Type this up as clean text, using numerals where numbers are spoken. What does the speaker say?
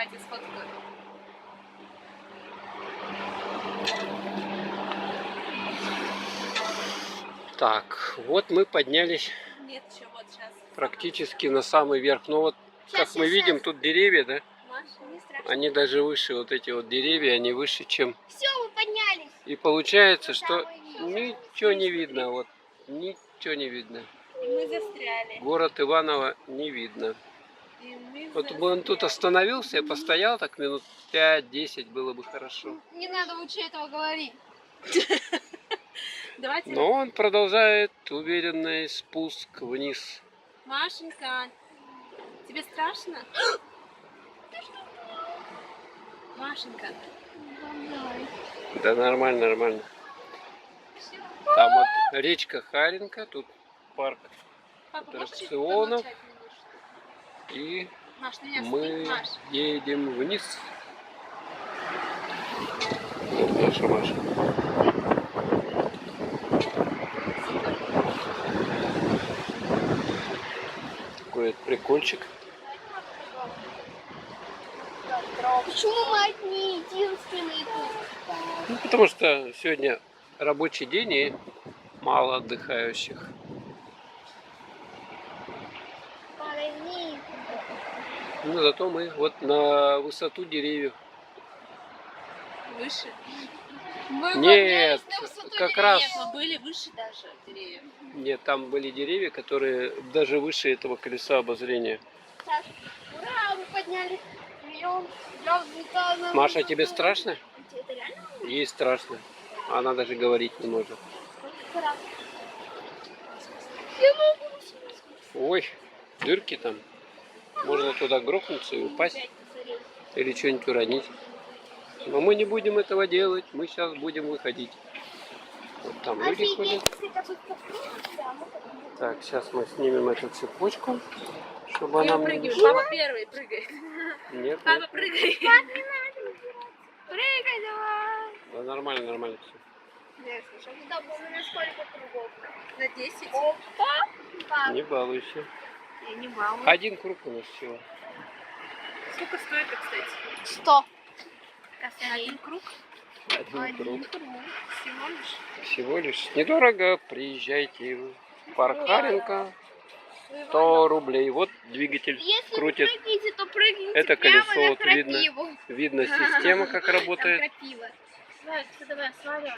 Давайте сфоткаю. Так, вот мы поднялись Нет, еще вот сейчас. практически на самый верх. Но вот, как мы видим, тут деревья, да? Маша, не страшно. Они даже выше, вот эти вот деревья, они выше, чем... Все, мы поднялись. И получается, что ничего не видно, вот, ничего не видно. И мы застряли. Город Иваново не видно. И мы Вот бы он тут остановился и постоял так минут 5-10, было бы хорошо. Не надо лучше этого говорить. Давайте. Но он продолжает уверенный спуск вниз. Машенька, тебе страшно? Машенька. Да нормально, нормально. Там вот речка Харенка, тут парк Папа, можешь чуть аттракционов. помолчать немножко? И Маш, ты меня мы Маш. едем вниз. Наша Маша. Такой вот прикольчик. Почему мы одни, единственные тут? Ну, потому что сегодня рабочий день и мало отдыхающих. Подожди. Но зато мы вот на высоту деревьев. Выше? Мы Нет, поднялись на высоту как деревьев. раз Нет, мы были выше даже деревьев. нет, там были деревья, которые даже выше этого колеса обозрения. Так, ура, мы поднялись. Идем. Я взлетала на Маша, высоту. тебе страшно? Это реально? Ей страшно. Она даже говорить не может. Сколько раз? Я могу. Ой, дырки там. Можно туда грохнуться и упасть. Опять посмотреть. Или что-нибудь уронить. Но мы не будем этого делать. Мы сейчас будем выходить. Вот там люди ходят. Офигеть, если это будет подпрыгнуть, да, мы подпрыгнем. Так, сейчас мы снимем эту цепочку, чтобы Я она мне прыгаю. мешала. Папа первый прыгает. Нет, Папа нет. прыгает. Прыгай давай. Да, нормально, нормально все. Нет, слушай, куда было на сколько кругов? На 10. Опа. Так, Не балуйся. Я не балую. Один круг у нас всего. Сколько стоит, кстати? 100. Один круг? Один круг. Всего лишь. Всего лишь. Недорого. Приезжайте в парк Харенка. 100 рублей. Вот двигатель Если крутит. вы прыгнете, то прыгните Это прямо колесо на вот видно. крапиву. Видно система, как Там работает. крапива. Давай, давай, смотри.